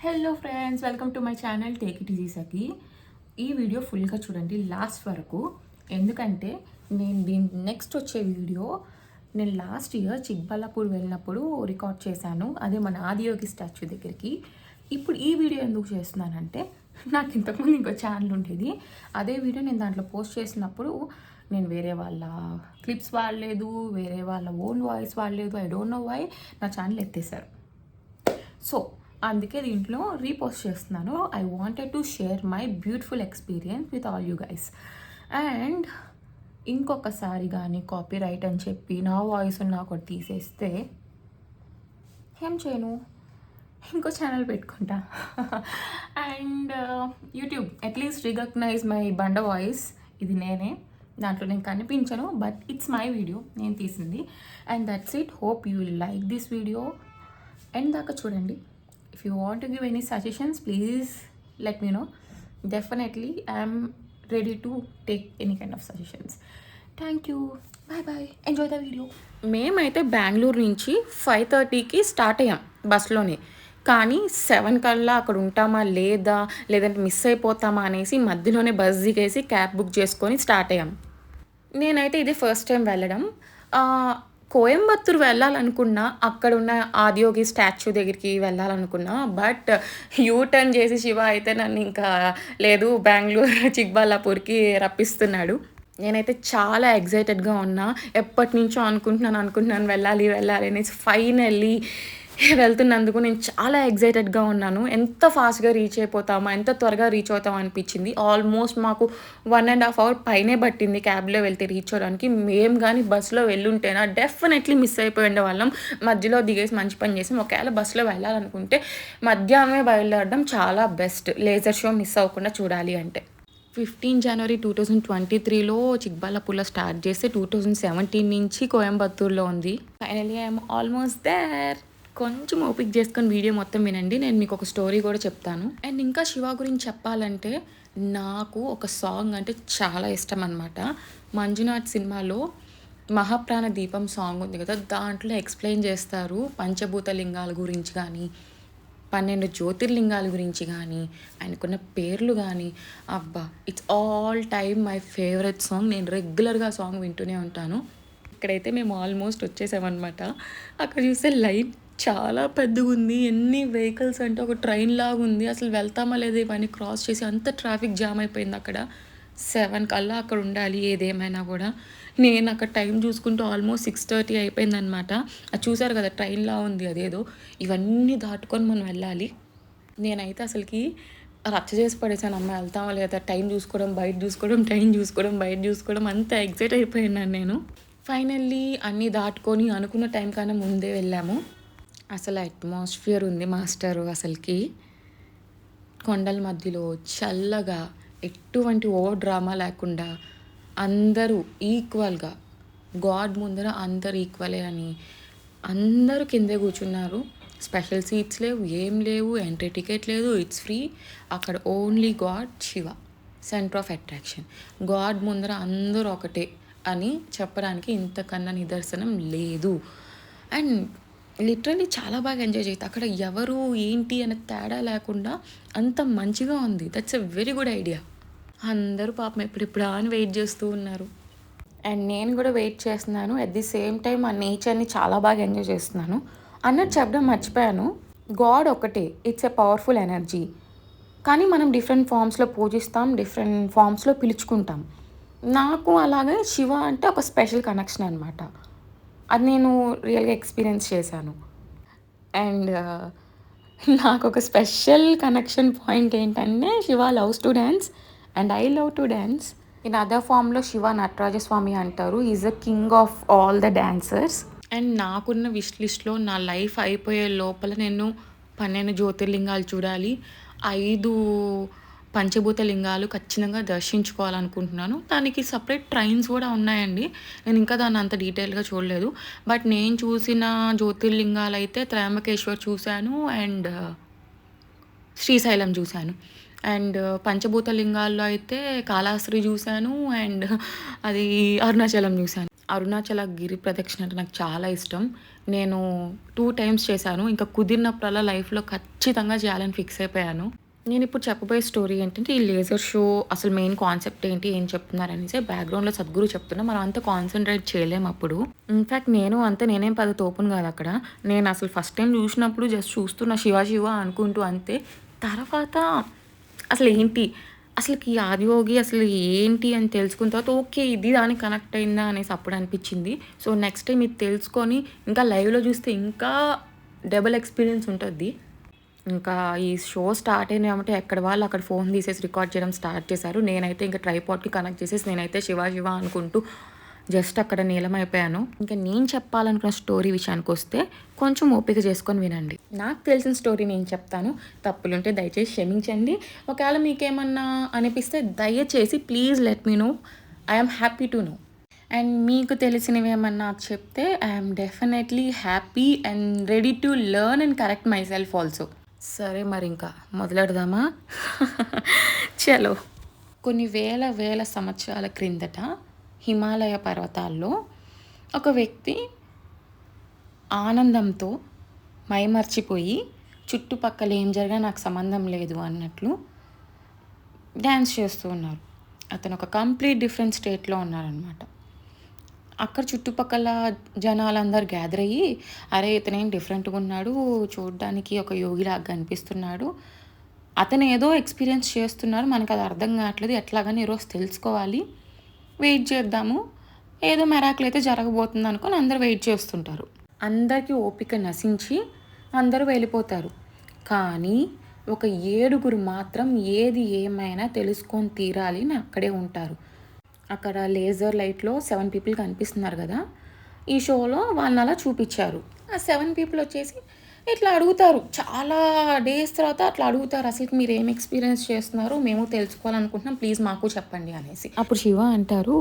Hello friends, welcome to my channel take it easy Sakhi. ఈ video ఫుల్గా చూడండి last వరకు, ఎందుకంటే నేను దీని నెక్స్ట్ వచ్చే వీడియో నేను లాస్ట్ ఇయర్ చిక్బల్లాపూర్ వెళ్ళినప్పుడు రికార్డ్ చేశాను. అదే మన ఆదియోగి స్టాచ్యూ దగ్గరికి. ఇప్పుడు ఈ వీడియో ఎందుకు చేస్తున్నానంటే, నాకు ఇంతకుముందు ఇంకో ఛానల్ ఉండేది. అదే వీడియో నేను దాంట్లో పోస్ట్ చేసినప్పుడు నేను వేరే వాళ్ళ క్లిప్స్ వాడలేదు, వేరే వాళ్ళ ఓన్ వాయిస్ వాడలేదు. ఐ డోంట్ నో వై నా ఛానల్ ఎత్తేసారు. సో అందుకే దీంట్లో రీపోస్ట్ చేస్తున్నాను. I wanted to share my beautiful experience with all you guys. And ఇంకొకసారి కానీ కాపీ రైట్ అని చెప్పి నా వాయిస్ నాకు ఒకటి తీసేస్తే ఏం చేయను, ఇంకో ఛానల్ పెట్టుకుంటా. And YouTube at least recognise my బండ వాయిస్. ఇది నేనే, దాంట్లో నేను కనిపించను, బట్ ఇట్స్ మై వీడియో, నేను తీసింది. And that's it. Hope you will like this video. And దాకా చూడండి. If you want to give any suggestions, please let me know. Definitely, I am ready to take any kind of suggestions. Thank you. Bye bye. Enjoy the video. మేమైతే బెంగళూరు నుంచి 5:30కి start అయ్యాం బస్లోనే. కానీ 7 కల్లా అక్కడ ఉంటామా లేదంటే మిస్ అయిపోతామా అనేసి మధ్యలోనే బస్ దిగేసి క్యాబ్ బుక్ చేసుకొని స్టార్ట్ అయ్యాం. నేనైతే ఇది ఫస్ట్ టైం వెళ్ళడం. కోయంబత్తూరు వెళ్ళాలనుకున్నా, అక్కడ ఉన్న ఆదియోగి స్టాచ్యూ దగ్గరికి వెళ్ళాలనుకున్నా, బట్ యూటర్న్ చేసి శివ అయితే నన్ను ఇంకా లేదు బెంగళూరు చిక్బల్లాపూర్కి రప్పిస్తున్నాడు. నేనైతే చాలా ఎగ్జైటెడ్గా ఉన్నా. ఎప్పటి నుంచో అనుకుంటున్నాను వెళ్ళాలి అనేసి ఫైనల్లీ వెళ్తున్నందుకు నేను చాలా ఎగ్జైటెడ్గా ఉన్నాను. ఎంత ఫాస్ట్గా రీచ్ అయిపోతామా, ఎంత త్వరగా రీచ్ అవుతామా అనిపించింది. ఆల్మోస్ట్ మాకు 1.5 hour పైనే పట్టింది క్యాబ్లో వెళ్తే రీచ్ అవ్వడానికి. మేము కానీ బస్సులో వెళ్ళుంటేనా డెఫినెట్లీ మిస్ అయిపోయి ఉండే వాళ్ళం. మధ్యలో దిగేసి మంచి పని చేసాం. ఒకవేళ బస్సులో వెళ్ళాలనుకుంటే మధ్యాహ్నమే బయలుదేరడం చాలా బెస్ట్, లేజర్ షో మిస్ అవ్వకుండా చూడాలి అంటే. 15 January 2023లో చిక్బల్లాపూర్లో స్టార్ట్ చేస్తే 2017 నుంచి కోయంబత్తూర్లో ఉంది. Finally I'm almost there. కొంచెం ఓపిక చేసుకొని వీడియో మొత్తం వినండి. నేను మీకు ఒక స్టోరీ కూడా చెప్తాను. అండ్ ఇంకా శివ గురించి చెప్పాలంటే, నాకు ఒక సాంగ్ అంటే చాలా ఇష్టం అనమాట. మంజునాథ్ సినిమాలో మహాప్రాణ దీపం సాంగ్ ఉంది కదా, దాంట్లో ఎక్స్ప్లెయిన్ చేస్తారు పంచభూత లింగాల గురించి కానీ, 12 జ్యోతిర్లింగాల గురించి కానీ, ఆయనకున్న పేర్లు కానీ. అబ్బా, it's all time my favourite song. నేను రెగ్యులర్గా సాంగ్ వింటూనే ఉంటాను. ఇక్కడైతే మేము ఆల్మోస్ట్ వచ్చేసామన్నమాట. అక్కడ చూస్తే లైన్ చాలా పెద్దగా ఉంది. ఎన్ని వెహికల్స్ అంటే ఒక ట్రైన్ లాగా ఉంది. అసలు వెళ్తామా లేదా ఇవన్నీ క్రాస్ చేసి అంత ట్రాఫిక్ జామ్ అయిపోయింది. అక్కడ 7 కల్లా అక్కడ ఉండాలి ఏదేమైనా కూడా. నేను అక్కడ టైం చూసుకుంటూ ఆల్మోస్ట్ 6:30 అయిపోయిందనమాట. అది చూసారు కదా, ట్రైన్లా ఉంది అదేదో. ఇవన్నీ దాటుకొని మనం వెళ్ళాలి. నేనైతే అసలుకి రచ్చ చేసి పడేసాను. అమ్మాయి వెళ్తామా లేదా, టైం చూసుకోవడం, బయట చూసుకోవడం, టైం చూసుకోవడం, బయట చూసుకోవడం, అంత ఎగ్జైట్ అయిపోయినాను నేను. ఫైనల్లీ అన్నీ దాటుకొని అనుకున్న టైం కన్నా ముందే వెళ్ళాము. అసలు అట్మాస్ఫియర్ ఉంది మాస్టరు. అసలుకి కొండల మధ్యలో చల్లగా, ఎటువంటి ఓవర్ డ్రామా లేకుండా అందరూ ఈక్వల్గా, గాడ్ ముందర అందరు ఈక్వలే అని అందరూ కిందే కూర్చున్నారు. స్పెషల్ సీట్స్ లేవు, ఏం లేవు, ఎంట్రీ టికెట్ లేదు, ఇట్స్ ఫ్రీ. అక్కడ only God, Shiva centre of attraction. God ముందర అందరూ ఒకటే అని చెప్పడానికి ఇంతకన్నా నిదర్శనం లేదు. అండ్ లిటరలీ చాలా బాగా ఎంజాయ్ చేస్తాను. అక్కడ ఎవరు ఏంటి అనే తేడా లేకుండా అంత మంచిగా ఉంది. That's a very good idea. అందరూ పాపం ఎప్పుడెప్పుడు అని వెయిట్ చేస్తూ ఉన్నారు. అండ్ నేను కూడా వెయిట్ చేస్తున్నాను. అట్ ది సేమ్ టైం ఆ నేచర్ని చాలా బాగా ఎంజాయ్ చేస్తున్నాను. అన్నట్టు చెప్పడం మర్చిపోయాను. గాడ్ ఒకటే, ఇట్స్ ఎ పవర్ఫుల్ ఎనర్జీ. కానీ మనం డిఫరెంట్ ఫామ్స్లో పూజిస్తాం, డిఫరెంట్ ఫామ్స్లో పిలుచుకుంటాం. నాకు అలాగే శివ అంటే ఒక స్పెషల్ కనెక్షన్ అనమాట. అది నేను రియల్గా ఎక్స్పీరియన్స్ చేశాను. అండ్ నాకు ఒక స్పెషల్ కనెక్షన్ పాయింట్ ఏంటంటే, Shiva loves to dance and I love to dance. In other ఫామ్లో శివ నటరాజస్వామి అంటారు. Is the king of all the dancers. And నాకున్న విష్ లిస్ట్లో నా లైఫ్ అయిపోయే లోపల నేను 12 జ్యోతిర్లింగాలు చూడాలి, 5 పంచభూత లింగాలు ఖచ్చితంగా దర్శించుకోవాలనుకుంటున్నాను. దానికి సపరేట్ ట్రైన్స్ కూడా ఉన్నాయండి. నేను ఇంకా దాన్ని అంత డీటెయిల్గా చూడలేదు. బట్ నేను చూసిన జ్యోతిర్లింగాలు అయితే త్రయంబకేశ్వర్ చూశాను అండ్ శ్రీశైలం చూశాను. అండ్ పంచభూత లింగాల్లో అయితే కాళహస్తి చూశాను అండ్ అది అరుణాచలం చూశాను. అరుణాచల గిరి ప్రదక్షిణ అంటే నాకు చాలా ఇష్టం. నేను 2 టైమ్స్ చేశాను. ఇంకా కుదిరినప్పుడల్లా లైఫ్‌లో ఖచ్చితంగా చేయాలని ఫిక్స్ అయిపోయాను. నేనిప్పుడు చెప్పబోయే స్టోరీ ఏంటంటే, ఈ లేజర్ షో అసలు మెయిన్ కాన్సెప్ట్ ఏంటి, ఏం చెప్తున్నారనేసి బ్యాక్‌గ్రౌండ్‌లో సద్గురు చెప్తున్నా. మనం అంత కాన్సంట్రేట్ చేయలేము అప్పుడు. ఇన్‌ఫాక్ట్ నేను అంతే, నేనేం పెద్ద తోపుని కాదు అక్కడ. నేను అసలు ఫస్ట్ టైమ్ చూసినప్పుడు జస్ట్ చూస్తున్నా శివ శివ అనుకుంటూ అంతే. తర్వాత అసలేంటి, అసలుకి ఈ ఆదియోగి అసలు ఏంటి అని తెలుసుకున్న తర్వాత ఓకే. ఇది దానికి కనెక్ట్ అయిందా అనేసి అప్పుడు అనిపించింది. సో, నెక్స్ట్ టైమ్ ఇది తెలుసుకొని ఇంకా లైవ్‌లో చూస్తే ఇంకా డబుల్ ఎక్స్‌పీరియన్స్ ఉంటది. ఇంకా ఈ షో స్టార్ట్ అయినామంటే ఎక్కడ వాళ్ళు అక్కడ ఫోన్ తీసేసి రికార్డ్ చేయడం స్టార్ట్ చేశారు. నేనైతే ఇంకా ట్రైపాడ్‌కి కనెక్ట్ చేసేసి నేనైతే శివ శివ అనుకుంటూ జస్ట్ అక్కడ నీలమైపోయాను. ఇంకా నేను చెప్పాలనుకున్న స్టోరీ విషయానికొస్తే కొంచెం ఓపిక చేసుకొని వినండి. నాకు తెలిసిన స్టోరీ నేను చెప్తాను. తప్పులుంటే దయచేసి క్షమించండి. ఒకవేళ మీకేమన్నా అనిపిస్తే దయచేసి please let me know. I am happy to know. And మీకు తెలిసినవేమన్నా నాకు చెప్తే I am definitely happy and ready to learn and correct myself also. సరే మరి ఇంకా మొదలెడదామా? చలో. కొన్ని వేల సంవత్సరాల క్రిందట హిమాలయ పర్వతాల్లో ఒక వ్యక్తి ఆనందంతో మైమర్చిపోయి చుట్టుపక్కల ఏం జరిగినా నాకు సంబంధం లేదు అన్నట్లు డ్యాన్స్ చేస్తూ ఉన్నారు. అతను ఒక కంప్లీట్ డిఫరెంట్ స్టేట్లో ఉన్నారనమాట. అక్కడ చుట్టుపక్కల జనాలందరూ గ్యాదర్ అయ్యి, అరే ఇతనేం డిఫరెంట్గా ఉన్నాడు, చూడడానికి ఒక యోగిలాగా కనిపిస్తున్నాడు, అతను ఏదో ఎక్స్పీరియన్స్ చేస్తున్నారు, మనకు అది అర్థం కావట్లేదు, ఎట్లాగని ఈరోజు తెలుసుకోవాలి, వెయిట్ చేద్దాము, ఏదో మెరాకిల్ అయితే జరగబోతుంది అనుకొని అందరూ వెయిట్ చేస్తుంటారు. అందరికీ ఓపిక నశించి అందరూ వెళ్ళిపోతారు. కానీ ఒక 7గురు మాత్రం ఏది ఏమైనా తెలుసుకొని తీరాలి అని అక్కడే ఉంటారు. అక్కడ లేజర్ లైట్లో 7 పీపుల్ కనిపిస్తున్నారు కదా, ఈ షోలో వాళ్ళని అలా చూపించారు. ఆ 7 పీపుల్ వచ్చేసి ఇట్లా అడుగుతారు, చాలా డేస్ తర్వాత అట్లా అడుగుతారు, అసలు మీరు ఏం ఎక్స్పీరియన్స్ చేస్తున్నారు, మేము తెలుసుకోవాలనుకుంటున్నాం, ప్లీజ్ మాకు చెప్పండి అనేసి. అప్పుడు శివ అంటారు,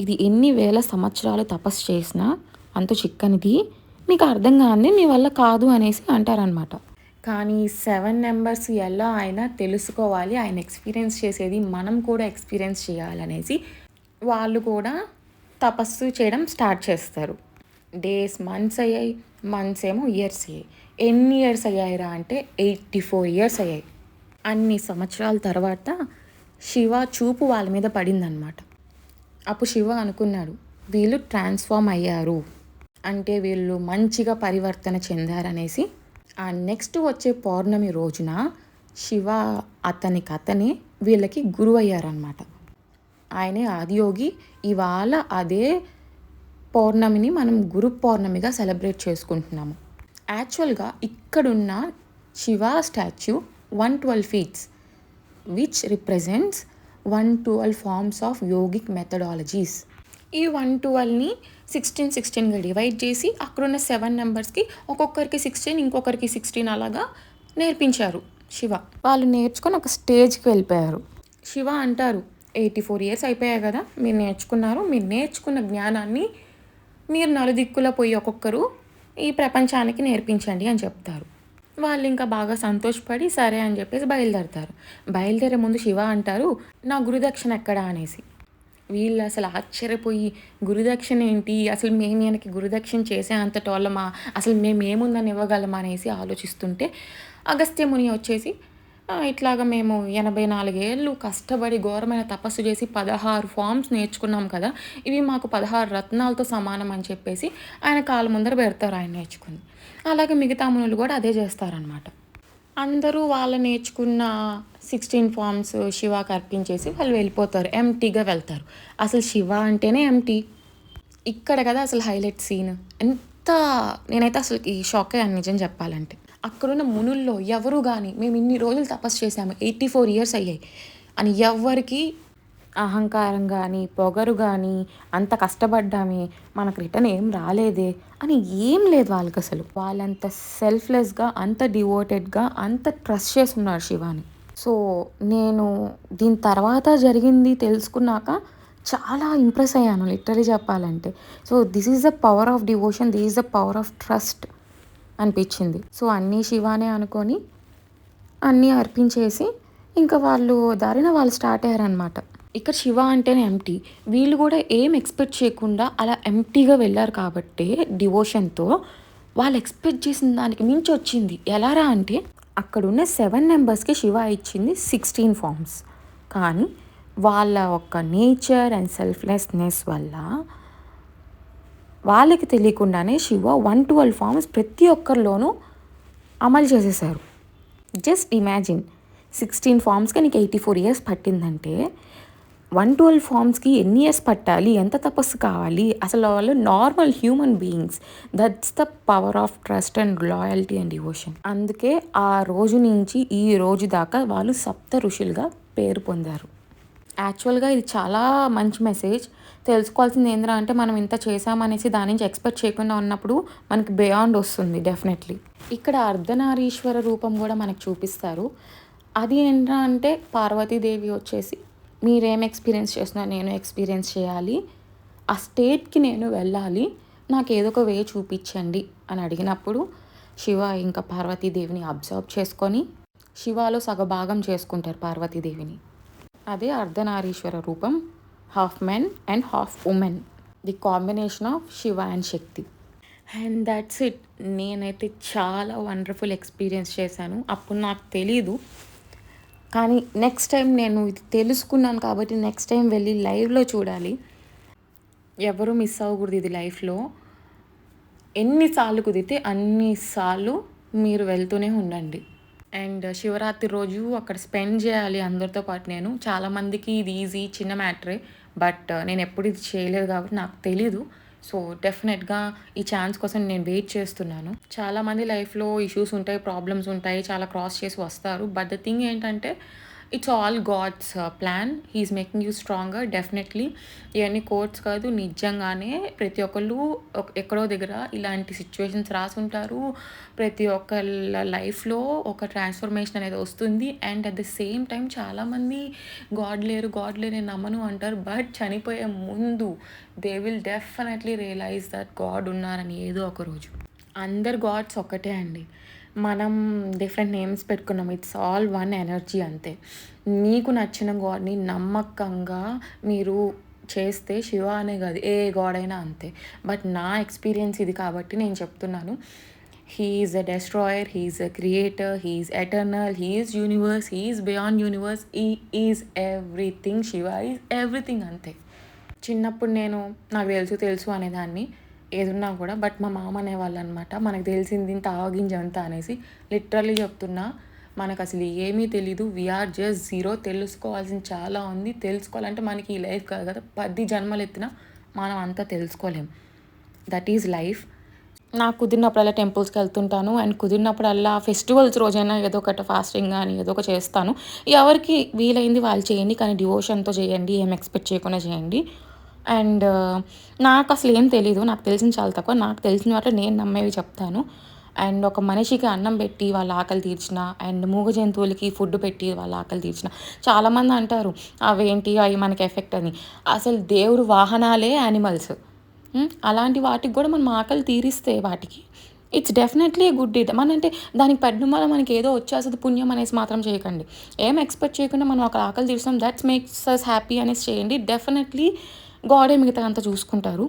ఇది ఎన్ని వేల సంవత్సరాలు తపస్సు చేసినా అంత చిక్కనిది, మీకు అర్థం కాని మీ వల్ల కాదు అనేసి అంటారనమాట. కానీ 7 మెంబర్స్ ఎలా అయినా తెలుసుకోవాలి, ఆయన ఎక్స్పీరియన్స్ చేసేది మనం కూడా ఎక్స్పీరియన్స్ చేయాలనేసి వాళ్ళు కూడా తపస్సు చేయడం స్టార్ట్ చేస్తారు. డేస్ మంత్స్ అయ్యాయి, మంత్స్ ఏమో ఇయర్స్ అయ్యాయి. ఎన్ని ఇయర్స్ అయ్యాయిరా అంటే 84 ఇయర్స్ అయ్యాయి. అన్ని సంవత్సరాల తర్వాత శివ చూపు వాళ్ళ మీద పడిందనమాట. అప్పుడు శివ అనుకున్నాడు, వీళ్ళు ట్రాన్స్ఫార్మ్ అయ్యారు అంటే వీళ్ళు మంచిగా పరివర్తన చెందారనేసి. ఆ నెక్స్ట్ వచ్చే పౌర్ణమి రోజున శివ అతనే వీళ్ళకి గురువు అయ్యారనమాట. ఆయనే ఆదియోగి. ఇవాళ అదే పౌర్ణమిని మనం గురు పౌర్ణమిగా సెలబ్రేట్ చేసుకుంటున్నాము. యాక్చువల్గా ఇక్కడున్న Shiva statue 112 feets which represents 112 forms of yogic methodologies. ఈ 112ని 16గా డివైడ్ చేసి అక్కడున్న 7 మెంబర్స్కి ఒక్కొక్కరికి 16, ఇంకొకరికి 16 అలాగా నేర్పించారు శివ. వాళ్ళు నేర్చుకొని ఒక స్టేజ్కి వెళ్ళిపోయారు. శివ అంటారు, 84 ఇయర్స్ అయిపోయాయి కదా, మీరు నేర్చుకున్నారు, మీరు నేర్చుకున్న జ్ఞానాన్ని మీరు నలుదిక్కులో పోయి ఒక్కొక్కరు ఈ ప్రపంచానికి నేర్పించండి అని చెప్తారు. వాళ్ళు ఇంకా బాగా సంతోషపడి సరే అని చెప్పేసి బయలుదేరతారు. బయలుదేరే ముందు శివ అంటారు, నా గురుదక్షిణ ఎక్కడా అనేసి. వీళ్ళు అసలు ఆశ్చర్యపోయి, గురుదక్షిణ ఏంటి, అసలు మేము ఈయనకి గురుదక్షిణ చేసే అంతటోళ్ళమా, అసలు మేము ఏముందని ఇవ్వగలమా అనేసి ఆలోచిస్తుంటే అగస్త్య ముని వచ్చేసి ఇట్లాగా మేము 84 ఏళ్ళు కష్టపడి ఘోరమైన తపస్సు చేసి 16 ఫార్మ్స్ నేర్చుకున్నాం కదా, ఇవి మాకు 16 రత్నాలతో సమానం అని చెప్పేసి ఆయన కాళ్ళ ముందర పెడతారు ఆయన నేర్చుకుని. అలాగే మిగతా మునులు కూడా అదే చేస్తారనమాట. అందరూ వాళ్ళు నేర్చుకున్న 16 ఫార్మ్స్ శివకి అర్పించేసి వాళ్ళు వెళ్ళిపోతారు, ఎంటీగా వెళ్తారు. అసలు శివ అంటేనే ఎంటీ. ఇక్కడ కదా అసలు హైలైట్ సీన్. ఎంత నేనైతే అసలు ఈ షాక్ అయ్యాను నిజం చెప్పాలంటే. అక్కడున్న మునుల్లో ఎవరు కానీ మేము ఇన్ని రోజులు తపస్సు చేసాము, 84 ఇయర్స్ అయ్యాయి అని ఎవ్వరికి అహంకారం కానీ పొగరు కానీ అంత కష్టపడ్డామే మనకు రిటర్న్ ఏం రాలేదే అని ఏం లేదు వాళ్ళకి. అసలు వాళ్ళంత సెల్ఫ్లెస్గా, అంత డివోటెడ్గా, అంత ట్రస్ట్ చేస్తున్నారు శివాని. సో నేను దీని తర్వాత జరిగింది తెలుసుకున్నాక చాలా ఇంప్రెస్ అయ్యాను లిటరలీ చెప్పాలంటే. So this is the power of devotion, this is the power of trust అనిపించింది. సో అన్నీ శివానే అనుకొని అన్నీ అర్పించేసి ఇంకా వాళ్ళు దారిన వాళ్ళు స్టార్ట్ అయ్యారనమాట. ఇక్కడ శివ అంటేనే ఎంప్టీ. వీళ్ళు కూడా ఏం ఎక్స్‌పెక్ట్ చేయకుండా అలా ఎంప్టీగా వెళ్లారు కాబట్టే డివోషన్‌తో వాళ్ళు ఎక్స్‌పెక్ట్ చేసిన దానికి మించి వచ్చింది. ఎలారా అంటే అక్కడున్న 7 మెంబర్స్‌కి శివ ఇచ్చింది 16 ఫార్మ్స్. కానీ వాళ్ళ యొక్క నేచర్ అండ్ సెల్ఫ్‌లెస్‌నెస్ వల్ల వాళ్ళకి తెలియకుండానే శివ 112 ఫార్మ్స్ ప్రతి ఒక్కరిలోనూ అమలు చేసేసారు. జస్ట్ ఇమాజిన్ 16 ఫార్మ్స్‌కి నీకు 84 ఇయర్స్ పట్టిందంటే 112 ఫార్మ్స్‌కి ఎన్ని ఇయర్స్ పట్టాలి? ఎంత తపస్సు కావాలి? అసలు వాళ్ళు normal human beings. That's the power of trust and loyalty and devotion. అందుకే ఆ రోజు నుంచి ఈ రోజు దాకా వాళ్ళు సప్త ఋషులుగా పేరు పొందారు. యాక్చువల్‌గా ఇది చాలా మంచి మెసేజ్. తెలుసుకోవాల్సింది ఏందిరా అంటే మనం ఇంత చేశామనేసి దాని నుంచి ఎక్స్‌పెక్ట్ చేయకుండా ఉన్నప్పుడు మనకి బియాండ్ వస్తుంది డెఫినెట్‌లీ. ఇక్కడ అర్ధనారీశ్వర రూపం కూడా మనకు చూపిస్తారు. అది ఏంట్రా అంటే పార్వతీదేవి వచ్చేసి మీరేం ఎక్స్‌పీరియన్స్ చేస్తున్నారో నేను ఎక్స్‌పీరియన్స్ చేయాలి. ఆ స్టేట్‌కి నేను వెళ్ళాలి. నాకు ఏదో ఒక వే చూపించండి అని అడిగినప్పుడు శివ ఇంకా పార్వతీదేవిని అబ్జర్వ్ చేసుకొని శివలో సగభాగం చేసుకుంటారు పార్వతీదేవిని. అదే అర్ధనారీశ్వర రూపం. Half men and half women. The combination of Shiva and Shakti. And that's it. నేనైతే చాలా వండర్ఫుల్ ఎక్స్పీరియన్స్ చేశాను. అప్పుడు నాకు తెలీదు. కానీ నెక్స్ట్ టైం నేను ఇది తెలుసుకున్నాను కాబట్టి నెక్స్ట్ టైం వెళ్ళి లైవ్లో చూడాలి. ఎవరు మిస్ అవ్వకూడదు ఇది లైఫ్లో. ఎన్నిసార్లు కుదిరితే అన్నిసార్లు మీరు వెళ్తూనే ఉండండి. అండ్ శివరాత్రి రోజు అక్కడ స్పెండ్ చేయాలి అందరితో పాటు నేను. చాలామందికి ఇది ఈజీ చిన్న మ్యాటరే. బట్ నేను ఎప్పుడు ఇది చేయలేదు కాబట్టి నాకు తెలీదు. సో డెఫినెట్గా ఈ ఛాన్స్ కోసం నేను వెయిట్ చేస్తున్నాను. చాలామంది లైఫ్లో ఇష్యూస్ ఉంటాయి, ప్రాబ్లమ్స్ ఉంటాయి, చాలా క్రాస్ చేసి వస్తారు. బట్ ద థింగ్ ఏంటంటే it's all God's plan. He's making you stronger. Definitely ఇవన్నీ కోట్స్ కాదు, నిజంగానే ప్రతి ఒక్కళ్ళు ఎక్కడో దగ్గర ఇలాంటి సిచ్యువేషన్స్ రాసుంటారు. ప్రతి ఒక్కళ్ళ లైఫ్లో ఒక ట్రాన్స్ఫర్మేషన్ అనేది వస్తుంది. And at the same time చాలామంది గాడ్ లేరు నేను నమ్మను అంటారు. బట్ చనిపోయే ముందు they will definitely realise that God ఉన్నారని ఏదో ఒక రోజు. అందరు గాడ్స్ ఒక్కటే అండి. మనం డిఫరెంట్ నేమ్స్ పెట్టుకున్నాం. ఇట్స్ ఆల్ వన్ ఎనర్జీ అంతే. నీకు నచ్చిన గాడ్ని నమ్మకంగా మీరు చేస్తే శివ అనే కాదు ఏ గాడ్ అయినా అంతే. బట్ నా ఎక్స్పీరియన్స్ ఇది కాబట్టి నేను చెప్తున్నాను. He is a destroyer, he is a creator, he is eternal, he is universe, he is beyond universe, he is everything. Shiva is everything అంతే. చిన్నప్పుడు నాకు తెలుసు అనేదాన్ని ఏదున్నా కూడా. బట్ మా మామ అనేవాళ్ళు అనమాట, మనకు తెలిసింది ఇంత ఆవగింజ అంతా అనేసి. లిటరల్లీ చెప్తున్నా, మనకు అసలు ఏమీ తెలీదు. We're just zero. తెలుసుకోవాల్సింది చాలా ఉంది. తెలుసుకోవాలంటే మనకి ఈ లైఫ్ కాదు కదా, 10 జన్మలు ఎత్తినా మనం అంతా తెలుసుకోలేం. That is life. నాకు కుదిరినప్పుడల్లా టెంపుల్స్కి వెళ్తుంటాను. అండ్ కుదిరినప్పుడల్లా ఫెస్టివల్స్ రోజైనా ఏదో ఒకటి ఫాస్టింగ్ కానీ ఏదో ఒకటి చేస్తాను. ఎవరికి వీలైంది వాళ్ళు చేయండి, కానీ డివోషన్తో చేయండి, ఏం ఎక్స్పెక్ట్ చేయకుండా చేయండి. అండ్ నాకు అసలు ఏం తెలీదు. నాకు తెలిసింది చాలా తక్కువ. నాకు తెలిసిన వాటిలో నేను నమ్మేవి చెప్తాను. అండ్ ఒక మనిషికి అన్నం పెట్టి వాళ్ళ ఆకలి తీర్చిన, అండ్ మూగ జంతువులకి ఫుడ్ పెట్టి వాళ్ళ ఆకలి తీర్చిన. చాలామంది అంటారు అవేంటి అవి మనకి ఎఫెక్ట్ అని. అసలు దేవుడు వాహనాలే యానిమల్స్. అలాంటి వాటికి కూడా మనం ఆకలి తీరిస్తే వాటికి it's definitely a good deed. అంటే దానికి పెట్టడం వల్ల మనకి ఏదో వచ్చేస్తుంది పుణ్యం అనేసి మాత్రం చేయకండి. ఏం ఎక్స్పెక్ట్ చేయకుండా మనం ఒక ఆకలి తీరుస్తాం, దట్స్ మేక్స్ అస్ హ్యాపీ అనేసి చేయండి. డెఫినెట్లీ గాడే మిగతా అంతా చూసుకుంటారు.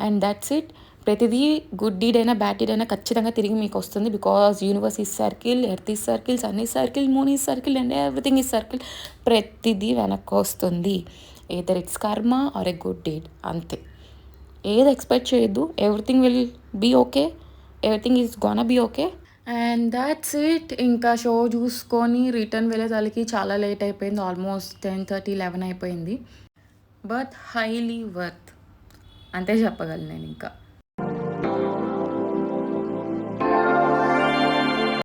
And that's it. ప్రతిదీ గుడ్ డీడ్ అయినా బ్యాడ్ డీడ్ అయినా ఖచ్చితంగా తిరిగి మీకు వస్తుంది. Because universe is circle, earth is circle, sun is circle, moon is circle, and everything is circle. ప్రతిదీ వెనక్కి వస్తుంది. Either it's karma or a good deed అంతే. ఏది ఎక్స్పెక్ట్ చేయొద్దు. Everything will be okay, everything is gonna be okay. And that's it. ఇంకా show చూసుకొని return వెళ్ళేదానికి చాలా late అయిపోయింది. ఆల్మోస్ట్ 10:30, 11 అయిపోయింది. బట్ హైలీ వర్త్ అంతే చెప్పగలను నేను ఇంకా.